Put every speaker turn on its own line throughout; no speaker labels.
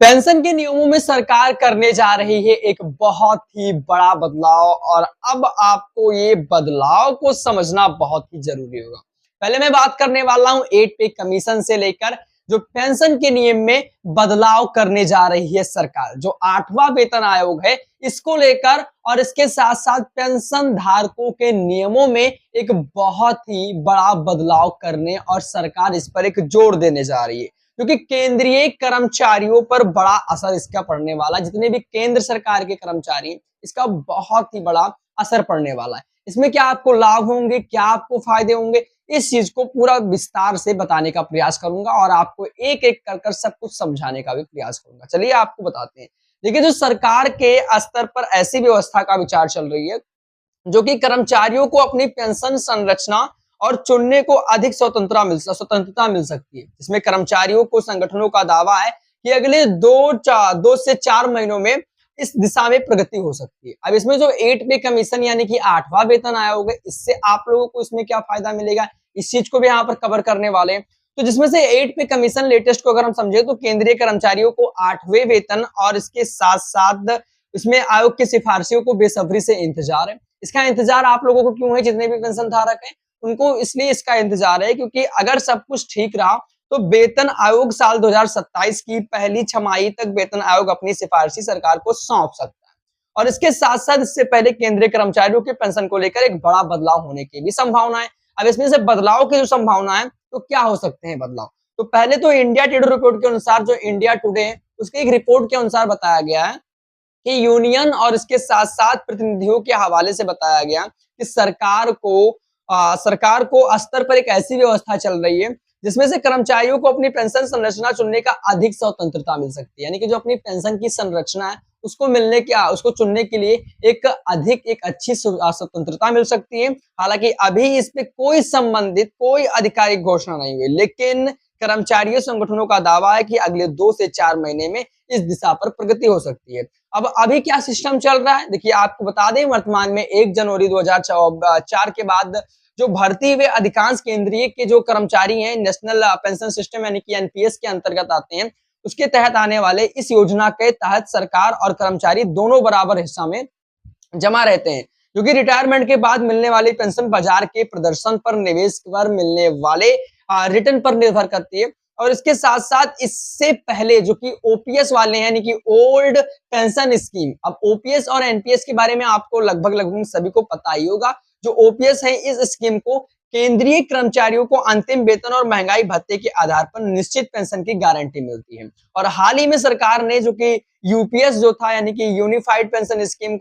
Pension के नियमों में सरकार करने जा रही है एक बहुत ही बड़ा बदलाव और अब आपको ये बदलाव को समझना बहुत ही जरूरी होगा। पहले मैं बात करने वाला हूं 8 पे कमीशन से लेकर जो पेंशन के नियम में बदलाव करने जा रही है सरकार, जो 8वां वेतन आयोग है इसको लेकर और इसके साथ साथ पेंशन धारकों के नियमों में एक बहुत ही बड़ा बदलाव करने और सरकार इस पर एक जोर देने जा रही है, क्योंकि केंद्रीय कर्मचारियों पर बड़ा असर इसका पड़ने वाला। जितने भी केंद्र सरकार के कर्मचारी हैं, इसका बहुत ही बड़ा असर पड़ने वाला है। इसमें क्या आपको लाभ होंगे, क्या आपको फायदे होंगे, इस चीज को पूरा विस्तार से बताने का प्रयास करूंगा और आपको एक एक कर सब कुछ समझाने का भी प्रयास करूंगा। चलिए आपको बताते हैं। देखिए, जो सरकार के स्तर पर ऐसी व्यवस्था का विचार चल रही है जो कि कर्मचारियों को अपनी पेंशन संरचना और चुनने को अधिक स्वतंत्रता मिल सकती है। इसमें कर्मचारियों को संगठनों का दावा है कि अगले 2 से 4 महीनों में इस दिशा में प्रगति हो सकती है। अब इसमें जो 8 पे कमीशन यानी कि 8वां वेतन आयोग है, इससे आप लोगों को इसमें क्या फायदा मिलेगा, इस चीज को भी यहाँ पर कवर करने वाले हैं। तो जिसमें से 8 पे कमीशन लेटेस्ट को अगर हम समझे तो केंद्रीय कर्मचारियों को 8वें वेतन और इसके साथ साथ इसमें आयोग की सिफारिशों को बेसब्री से इंतजार है। इसका इंतजार आप लोगों को क्यों है? जितने भी पेंशन धारक हैं उनको इसलिए इसका इंतजार है क्योंकि अगर सब कुछ ठीक रहा तो वेतन आयोग साल 2027 की पहली छमाही तक वेतन आयोग अपनी सिफारिशी सरकार को सौंप सकता है। और इसके साथ साथ इससे पहले केंद्रीय कर्मचारियों के पेंशन को लेकर एक बड़ा बदलाव होने की भी संभावना है। अब इसमें से बदलाव की जो संभावना है तो क्या हो सकते हैं बदलाव? तो पहले तो इंडिया टुडे रिपोर्ट के अनुसार, जो इंडिया टुडे है उसके एक रिपोर्ट के अनुसार बताया गया है कि यूनियन और इसके साथ साथ प्रतिनिधियों के हवाले से बताया गया कि सरकार को स्तर पर एक ऐसी व्यवस्था चल रही है जिसमें से कर्मचारियों को अपनी पेंशन संरचना चुनने का अधिक स्वतंत्रता मिल सकती है। यानी कि जो अपनी पेंशन की संरचना है उसको चुनने के लिए एक अच्छी स्वतंत्रता मिल सकती है। हालांकि अभी इस पे कोई आधिकारिक घोषणा नहीं हुई, लेकिन कर्मचारियों संगठनों का दावा है कि अगले 2 से 4 महीने में इस दिशा पर प्रगति हो सकती है। अब अभी क्या सिस्टम चल रहा है, देखिए आपको बता दें, वर्तमान में 1 जनवरी 2004 के बाद जो भर्ती हुए अधिकांश केंद्रीय के जो कर्मचारी हैं नेशनल पेंशन सिस्टम यानी कि एनपीएस के अंतर्गत आते हैं, उसके तहत आने वाले इस योजना के तहत सरकार और कर्मचारी दोनों बराबर हिस्सा में जमा रहते हैं, जो कि रिटायरमेंट के बाद मिलने वाली पेंशन बाजार के प्रदर्शन पर, निवेश पर मिलने वाले रिटर्न पर निर्भर करती है। और इसके साथ साथ इससे पहले जो कि ओपीएस वाले हैं यानी कि ओल्ड पेंशन स्कीम, अब ओपीएस और एनपीएस के बारे में आपको लगभग सभी को पता ही होगा। जो ओपीएस है इस स्कीम को केंद्रीय कर्मचारियों को अंतिम वेतन और महंगाई भत्ते के आधार पर निश्चित पेंशन की गारंटी मिलती है। और हाल ही में सरकार ने जो कि यूपीएस जो था यानी कि यूनिफाइड पेंशन स्कीम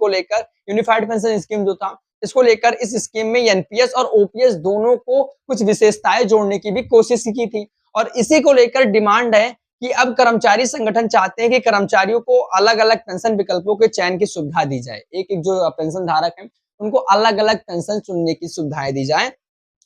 जो था इसको लेकर इस स्कीम में एनपीएस और ओपीएस दोनों को कुछ विशेषताएं जोड़ने की भी कोशिश की थी। और इसी को लेकर डिमांड है कि अब कर्मचारी संगठन चाहते हैं कि कर्मचारियों को अलग अलग पेंशन विकल्पों के चयन की सुविधा दी जाए। एक जो पेंशन धारक है उनको अलग अलग पेंशन चुनने की सुविधाएं दी जाए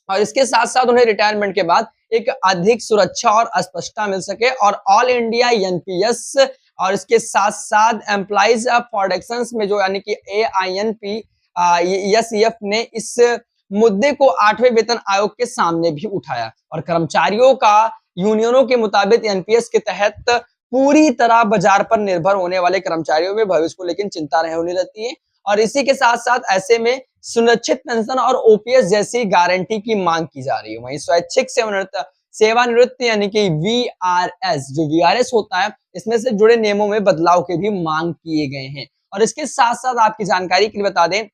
और इसके साथ साथ उन्हें रिटायरमेंट के बाद एक अधिक सुरक्षा और स्पष्टता मिल सके। और ऑल इंडिया एनपीएस और इसके साथ साथ एम्प्लॉइज प्रोडक्शंस में जो यानी कि एआईएनपी एसईएफ ने इस मुद्दे को 8वें वेतन आयोग के सामने भी उठाया। और कर्मचारियों का यूनियनों के मुताबिक एनपीएस के तहत पूरी तरह बाजार पर निर्भर होने वाले कर्मचारियों में भविष्य को लेकर चिंता नहीं होनी रहती है। और इसी के साथ साथ ऐसे में सुनिश्चित पेंशन और ओपीएस जैसी गारंटी की मांग की जा रही है। वहीं स्वैच्छिक सेवानिवृत्ति यानी कि वीआरएस, जो वीआरएस होता है, इसमें से जुड़े नियमों में बदलाव के भी मांग किए गए हैं। और इसके साथ साथ आपकी जानकारी के लिए बता दें,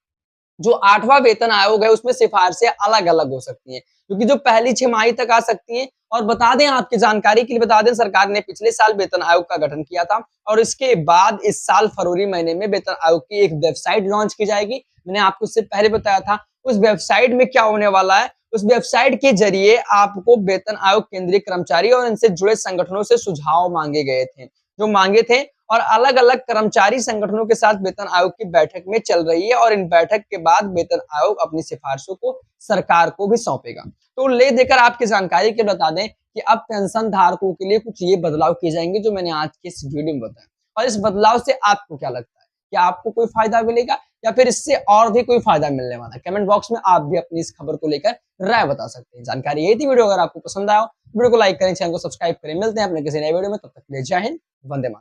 जो 8वां वेतन आयोग है उसमें सिफारिशें अलग अलग हो सकती हैं, क्योंकि जो पहली छमाही तक आ सकती हैं। और बता दें, आपकी जानकारी के लिए बता दें, सरकार ने पिछले साल वेतन आयोग का गठन किया था और इसके बाद इस साल फरवरी महीने में वेतन आयोग की एक वेबसाइट लॉन्च की जाएगी। मैंने आपको इससे पहले बताया था। उस वेबसाइट में क्या होने वाला है, उस वेबसाइट के जरिए आपको वेतन आयोग केंद्रीय कर्मचारी और इनसे जुड़े संगठनों से सुझाव मांगे थे और अलग अलग कर्मचारी संगठनों के साथ वेतन आयोग की बैठक में चल रही है। और इन बैठक के बाद वेतन आयोग अपनी सिफारिशों को सरकार को भी सौंपेगा। तो ले देकर आपकी जानकारी के बता दें कि अब पेंशन धारकों के लिए कुछ ये बदलाव किए जाएंगे जो मैंने आज के इस वीडियो में बताया। और इस बदलाव से आपको क्या लगता है, क्या आपको कोई फायदा मिलेगा या फिर इससे और भी कोई फायदा मिलने वाला है? कमेंट बॉक्स में आप भी अपनी इस खबर को लेकर राय बता सकते हैं। जानकारी यही थी। वीडियो अगर आपको पसंद आया वीडियो को लाइक करें, चैनल को सब्सक्राइब करें। मिलते हैं अपने किसी नए वीडियो में, तब तक के लिए जय हिंद, वंदे मातरम।